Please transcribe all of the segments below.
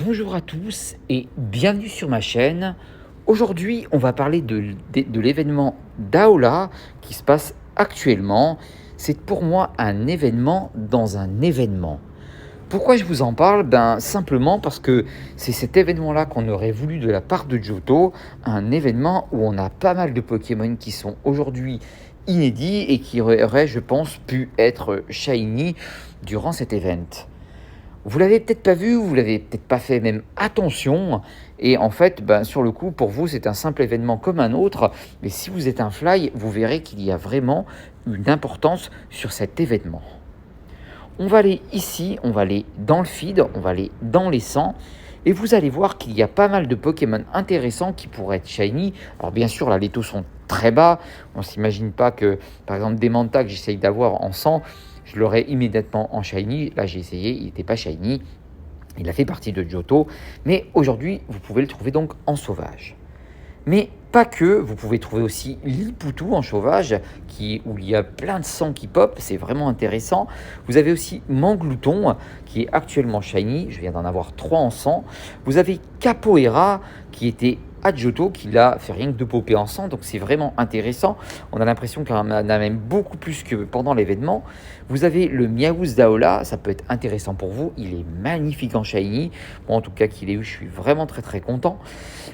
Bonjour à tous et bienvenue sur ma chaîne. Aujourd'hui, on va parler de l'événement d'Aola qui se passe actuellement. C'est pour moi un événement dans un événement. Pourquoi je vous en parle? Simplement parce que c'est cet événement-là qu'on aurait voulu de la part de Johto, un événement où on a pas mal de Pokémon qui sont aujourd'hui inédits et qui auraient, je pense, pu être shiny durant cet event. Vous l'avez peut-être pas vu, vous l'avez peut-être pas fait même attention. Et en fait, sur le coup, pour vous, c'est un simple événement comme un autre. Mais si vous êtes un fly, vous verrez qu'il y a vraiment une importance sur cet événement. On va aller ici, on va aller dans le feed, on va aller dans les 100. Et vous allez voir qu'il y a pas mal de Pokémon intéressants qui pourraient être shiny. Alors bien sûr, là, les taux sont très bas. On ne s'imagine pas que, par exemple, des Manta que j'essaye d'avoir en 100, je l'aurais immédiatement en shiny. Là, j'ai essayé, il n'était pas shiny. Il a fait partie de Johto. Mais aujourd'hui, vous pouvez le trouver donc en sauvage. Mais pas que, vous pouvez trouver aussi Lipoutou en sauvage, où il y a plein de sang qui pop, c'est vraiment intéressant. Vous avez aussi Manglouton, qui est actuellement shiny, je viens d'en avoir 3 en 100. Vous avez Capoeira, qui était à Johto, qui l'a fait rien que de popper en 100, donc c'est vraiment intéressant. On a l'impression qu'il y en a même beaucoup plus que pendant l'événement. Vous avez le Miaouz d'Aola, ça peut être intéressant pour vous, il est magnifique en shiny. Moi en tout cas qu'il ait eu, je suis vraiment très content.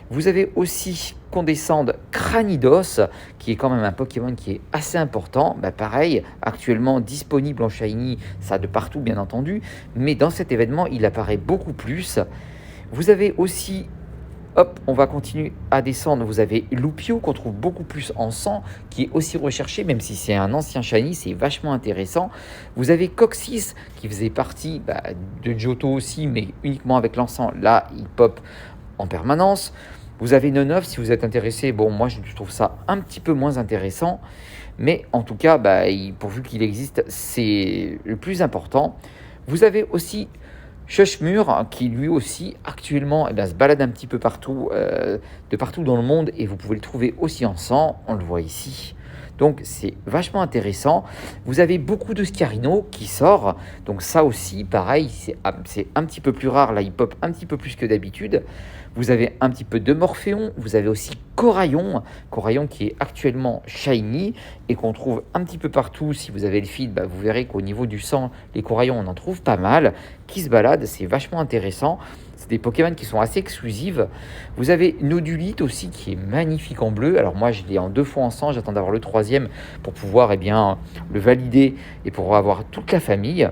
Vous avez aussi Condescende Cranidos, qui est quand même un Pokémon qui est assez important. Pareil, actuellement disponible en shiny, ça de partout bien entendu, mais dans cet événement, il apparaît beaucoup plus. Vous avez aussi, hop, on va continuer à descendre, vous avez Loupio qu'on trouve beaucoup plus en 100, qui est aussi recherché, même si c'est un ancien shiny, c'est vachement intéressant. Vous avez Coxis, qui faisait partie de Johto aussi, mais uniquement avec l'encens, là, il pop en permanence. Vous avez Nonov si vous êtes intéressé. Bon, moi je trouve ça un petit peu moins intéressant, mais en tout cas, pourvu qu'il existe, c'est le plus important. Vous avez aussi Chuchmur qui lui aussi actuellement se balade un petit peu partout, de partout dans le monde, et vous pouvez le trouver aussi en 100, on le voit ici. Donc c'est vachement intéressant. Vous avez beaucoup de Scarino qui sort, donc ça aussi pareil, c'est un petit peu plus rare, là il pop un petit peu plus que d'habitude. Vous avez un petit peu de Morphéon, vous avez aussi Coraillon qui est actuellement shiny et qu'on trouve un petit peu partout. Si vous avez le feed, vous verrez qu'au niveau du sang, les Coraillons, on en trouve pas mal, qui se baladent, c'est vachement intéressant. C'est des Pokémon qui sont assez exclusives. Vous avez Nodulite aussi qui est magnifique en bleu. Alors moi je l'ai en 2 fois en 100, j'attends d'avoir le 3e pour pouvoir le valider et pour avoir toute la famille.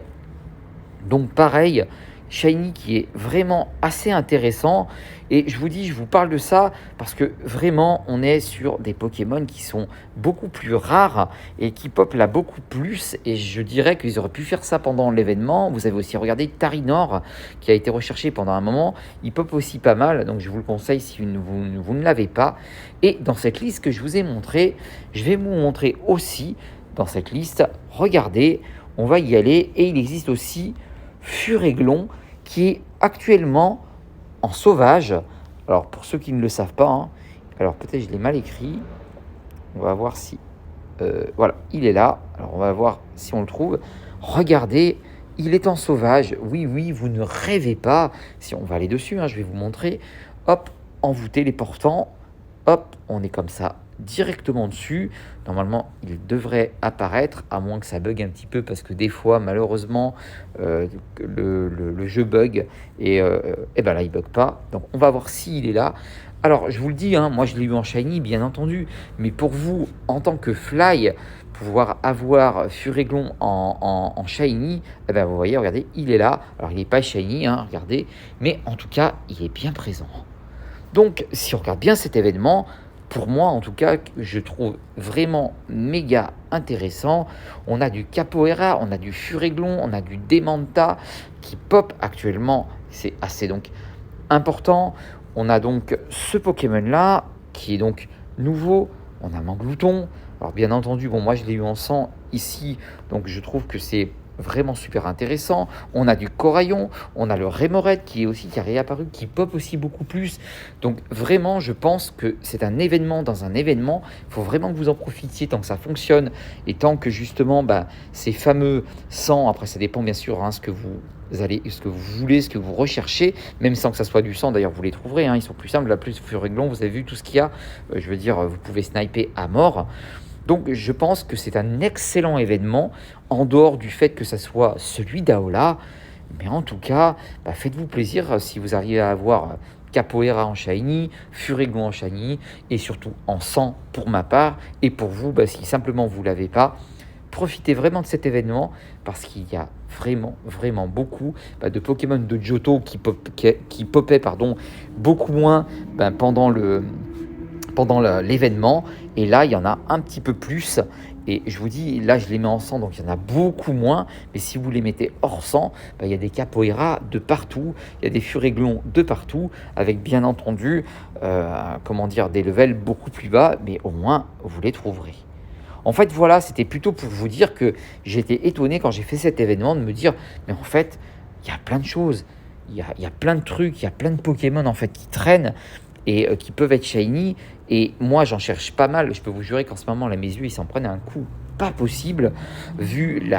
Donc pareil, shiny qui est vraiment assez intéressant, et je vous parle de ça parce que vraiment on est sur des Pokémon qui sont beaucoup plus rares et qui pop là beaucoup plus, et je dirais qu'ils auraient pu faire ça pendant l'événement. Vous avez aussi regardé Tarinor qui a été recherché pendant un moment, il pop aussi pas mal, donc je vous le conseille si vous ne l'avez pas. Et dans cette liste que je vous ai montré, je vais vous montrer aussi dans cette liste, regardez, on va y aller, et il existe aussi Furéglon qui est actuellement en sauvage. Alors pour ceux qui ne le savent pas, alors peut-être je l'ai mal écrit, on va voir si voilà, il est là. Alors on va voir si on le trouve. Regardez, il est en sauvage. Oui, vous ne rêvez pas. Si on va aller dessus, je vais vous montrer. Hop, envoûté les portants. Hop, on est comme ça directement dessus. Normalement, il devrait apparaître, à moins que ça bug un petit peu, parce que des fois, malheureusement, le jeu bug, et là, il bug pas. Donc, on va voir s'il est là. Alors, je vous le dis, moi, je l'ai eu en shiny, bien entendu, mais pour vous, en tant que fly, pouvoir avoir Furéglon en shiny, vous voyez, regardez, il est là. Alors, il n'est pas shiny, regardez, mais en tout cas, il est bien présent. Donc, si on regarde bien cet événement, pour moi, en tout cas, je trouve vraiment méga intéressant. On a du Capoeira, on a du Furéglon, on a du Demanta qui pop actuellement. C'est assez donc important. On a donc ce Pokémon-là qui est donc nouveau. On a Manglouton. Alors, bien entendu, moi, je l'ai eu en 100 ici. Donc, je trouve que c'est vraiment super intéressant. On a du corail, on a le rémorette qui a réapparu, qui pop aussi beaucoup plus. Donc vraiment, je pense que c'est un événement dans un événement. Il faut vraiment que vous en profitiez tant que ça fonctionne et tant que justement ces fameux 100, après ça dépend bien sûr ce que ce que vous voulez, ce que vous recherchez, même sans que ça soit du sang, d'ailleurs vous les trouverez, ils sont plus simples, la plus Furéglon, vous avez vu tout ce qu'il y a, je veux dire, vous pouvez sniper à mort. Donc je pense que c'est un excellent événement, en dehors du fait que ça soit celui d'Aola, mais en tout cas, faites-vous plaisir si vous arrivez à avoir Capoeira en shiny, Furéglon en shiny, et surtout en sang pour ma part, et pour vous, si simplement vous ne l'avez pas, profitez vraiment de cet événement parce qu'il y a vraiment, vraiment beaucoup de Pokémon de Johto qui popaient beaucoup moins pendant l'événement. Et là, il y en a un petit peu plus. Et je vous dis, là, je les mets en 100, donc il y en a beaucoup moins. Mais si vous les mettez hors 100, il y a des Capoeira de partout. Il y a des Furéglons de partout, avec bien entendu, des levels beaucoup plus bas. Mais au moins, vous les trouverez. En fait, voilà, c'était plutôt pour vous dire que j'étais étonné quand j'ai fait cet événement de me dire, mais en fait, il y a plein de choses, il y a plein de trucs, il y a plein de Pokémon en fait qui traînent et qui peuvent être shiny. Et moi, j'en cherche pas mal. Je peux vous jurer qu'en ce moment, là, mes yeux, ils s'en prennent un coup pas possible. Vu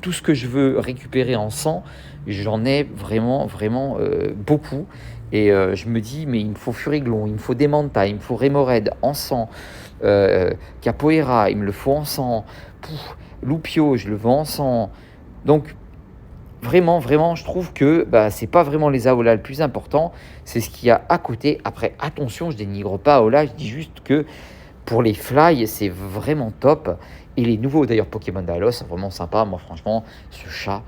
tout ce que je veux récupérer en sang, j'en ai vraiment, vraiment beaucoup. Et je me dis, mais il me faut Furéglon, il me faut Demanta, il me faut Remoraid en sang. Capoeira, il me le faut en sang. Lupio, je le veux en sang. Donc, vraiment, vraiment, je trouve que c'est pas vraiment les Aola le plus important, c'est ce qu'il y a à côté. Après, attention, je dénigre pas Aola, je dis juste que pour les fly, c'est vraiment top. Et les nouveaux d'ailleurs Pokémon d'Alos, c'est vraiment sympa. Moi, franchement, ce chat,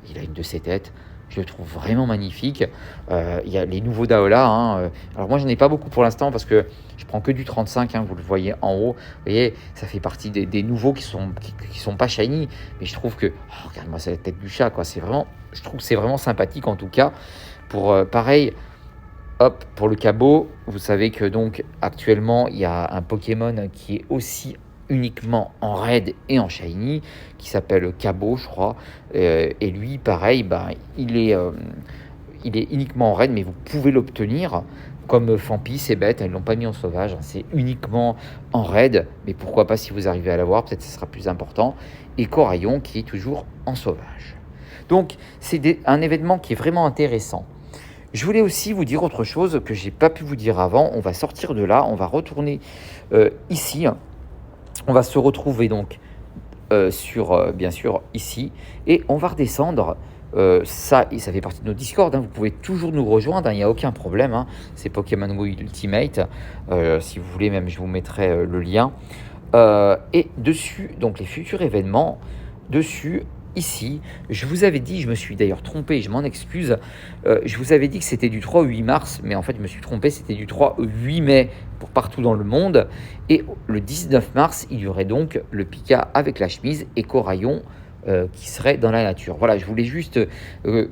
il a une de ses têtes. Je le trouve vraiment magnifique. Il y a les nouveaux d'Aola. Alors moi, j'en ai pas beaucoup pour l'instant parce que je prends que du 35. Vous le voyez en haut. Vous voyez, ça fait partie des nouveaux qui sont pas shiny. Mais je trouve que, regarde-moi, c'est la tête du chat, quoi. Je trouve que c'est vraiment sympathique en tout cas. Pour pareil. Hop, pour le cabot, vous savez que donc actuellement il y a un Pokémon qui est aussi uniquement en raid et en shiny, qui s'appelle Cabot, je crois. Et lui, pareil, il est uniquement en raid, mais vous pouvez l'obtenir. Comme Fampi, c'est bête, ils ne l'ont pas mis en sauvage, c'est uniquement en raid, mais pourquoi pas si vous arrivez à l'avoir, peut-être que ce sera plus important. Et Coraillon qui est toujours en sauvage. Donc c'est un événement qui est vraiment intéressant. Je voulais aussi vous dire autre chose que j'ai pas pu vous dire avant. On va sortir de là, on va retourner ici. On va se retrouver donc bien sûr ici et on va redescendre. Ça fait partie de nos Discord. Vous pouvez toujours nous rejoindre, il n'y a aucun problème. C'est Pokémon Go Ultimate. Si vous voulez, même je vous mettrai le lien. Et dessus, donc les futurs événements, dessus. Ici, je vous avais dit, je me suis d'ailleurs trompé, je m'en excuse, je vous avais dit que c'était du 3 au 8 mars, mais en fait je me suis trompé, c'était du 3 au 8 mai pour partout dans le monde, et le 19 mars, il y aurait donc le Pika avec la chemise et Coraillon qui serait dans la nature. Voilà, je voulais juste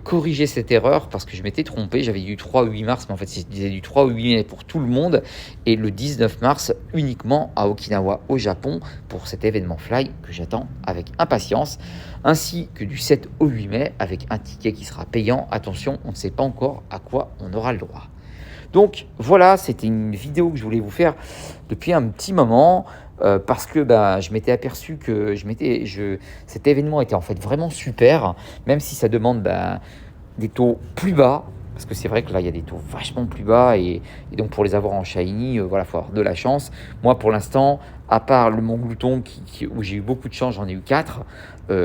corriger cette erreur parce que je m'étais trompé, j'avais dit du 3 au 8 mars, mais en fait je disais du 3 au 8 mai pour tout le monde, et le 19 mars uniquement à Okinawa au Japon pour cet événement Fly que j'attends avec impatience, ainsi que du 7 au 8 mai avec un ticket qui sera payant. Attention, on ne sait pas encore à quoi on aura le droit. Donc voilà, c'était une vidéo que je voulais vous faire depuis un petit moment parce que je m'étais aperçu que cet événement était en fait vraiment super, même si ça demande des taux plus bas. Parce que c'est vrai que là, il y a des taux vachement plus bas et donc pour les avoir en shiny, il faut avoir de la chance. Moi, pour l'instant, à part le Mont Glouton où j'ai eu beaucoup de chance, j'en ai eu 4.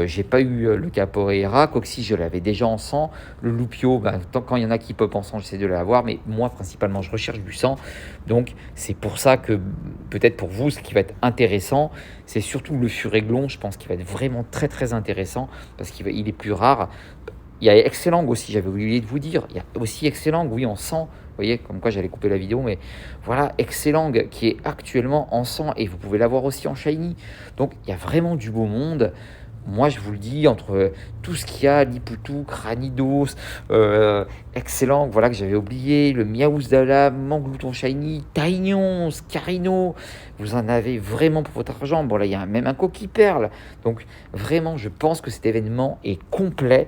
J'ai pas eu le Capoeira. Coxy, je l'avais déjà en sang. Le Lupio, quand il y en a qui pop en sang, j'essaie de l'avoir. Mais moi, principalement, je recherche du sang. Donc, c'est pour ça que peut-être pour vous, ce qui va être intéressant, c'est surtout le Furéglon. Je pense qu'il va être vraiment très, très intéressant parce qu'il est plus rare. Il y a Excellang aussi, j'avais oublié de vous dire. Il y a aussi Excellang, oui, en sang. Vous voyez, comme quoi j'allais couper la vidéo, mais voilà, Excellang qui est actuellement en sang et vous pouvez l'avoir aussi en shiny. Donc, il y a vraiment du beau monde. moi, je vous le dis, entre tout ce qu'il y a, Liputu, Cranidos, heu, Excellent, voilà, que j'avais oublié, le Miaouss d'Ala, Manglouton Shiny, Taignon, Scarino, vous en avez vraiment pour votre argent. Bon, là, il y a même un Coquille Perle. Donc vraiment, je pense que cet événement est complet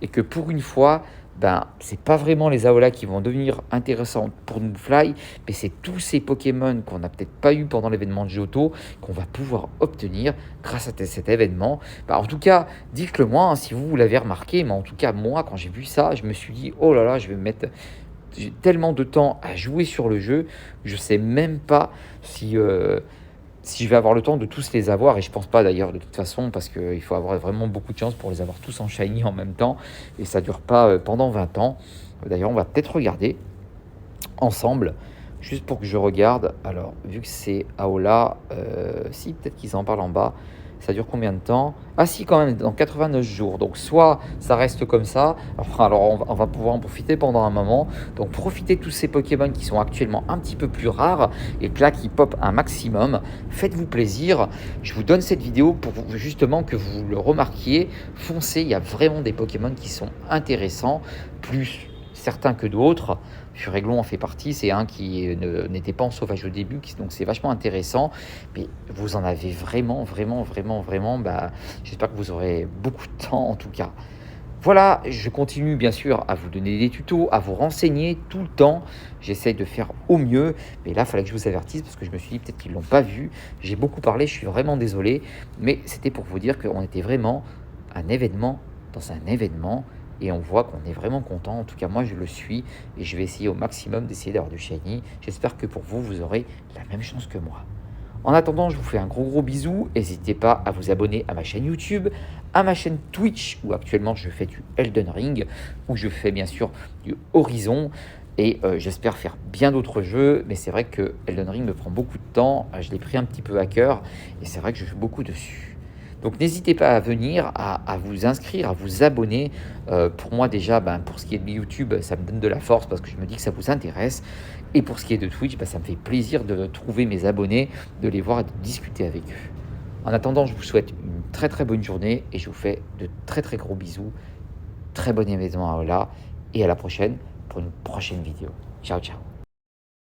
et que pour une fois, ben, c'est pas vraiment les Aolas qui vont devenir intéressantes pour Noofly, mais c'est tous ces Pokémon qu'on n'a peut-être pas eu pendant l'événement de Johto qu'on va pouvoir obtenir grâce à cet événement. Bah, en tout cas, dites-le moi, hein, si vous l'avez remarqué, mais en tout cas, moi, quand j'ai vu ça, je me suis dit, oh là là, je vais me mettre j'ai tellement de temps à jouer sur le jeu, je sais même pas si je vais avoir le temps de tous les avoir, et je pense pas d'ailleurs de toute façon, parce qu'il faut avoir vraiment beaucoup de chance pour les avoir tous en shiny en même temps, et ça dure pas pendant 20 ans. D'ailleurs, on va peut-être regarder ensemble, juste pour que je regarde. Alors, vu que c'est Aola, si, peut-être qu'ils en parlent en bas. Ça dure combien de temps? Ah si, quand même, dans 89 jours. Donc, soit ça reste comme ça, alors on va pouvoir en profiter pendant un moment. Donc, profitez de tous ces Pokémon qui sont actuellement un petit peu plus rares et que là, qui pop un maximum. Faites-vous plaisir. Je vous donne cette vidéo pour justement que vous le remarquiez. Foncez, il y a vraiment des Pokémon qui sont intéressants, plus certains que d'autres. Furéglon en fait partie, c'est un qui n'était pas en sauvage au début, donc c'est vachement intéressant. Mais vous en avez vraiment, vraiment, vraiment, vraiment. Bah, j'espère que vous aurez beaucoup de temps en tout cas. Voilà, je continue bien sûr à vous donner des tutos, à vous renseigner tout le temps. J'essaye de faire au mieux, mais là, il fallait que je vous avertisse parce que je me suis dit peut-être qu'ils ne l'ont pas vu. J'ai beaucoup parlé, je suis vraiment désolé, mais c'était pour vous dire qu'on était vraiment un événement dans un événement et on voit qu'on est vraiment content. En tout cas, moi, je le suis et je vais essayer au maximum d'essayer d'avoir du shiny. J'espère que pour vous, vous aurez la même chance que moi. En attendant, je vous fais un gros bisou. N'hésitez pas à vous abonner à ma chaîne YouTube, à ma chaîne Twitch, où actuellement je fais du Elden Ring, où je fais bien sûr du Horizon. Et j'espère faire bien d'autres jeux, mais c'est vrai que Elden Ring me prend beaucoup de temps. Je l'ai pris un petit peu à cœur, et c'est vrai que je joue beaucoup dessus. Donc n'hésitez pas à venir, à vous inscrire, à vous abonner. Pour moi déjà, pour ce qui est de YouTube, ça me donne de la force parce que je me dis que ça vous intéresse. Et pour ce qui est de Twitch, ça me fait plaisir de trouver mes abonnés, de les voir et de discuter avec eux. En attendant, je vous souhaite une très très bonne journée et je vous fais de très très gros bisous. Très bon événement à Ola et à la prochaine pour une prochaine vidéo. Ciao ciao.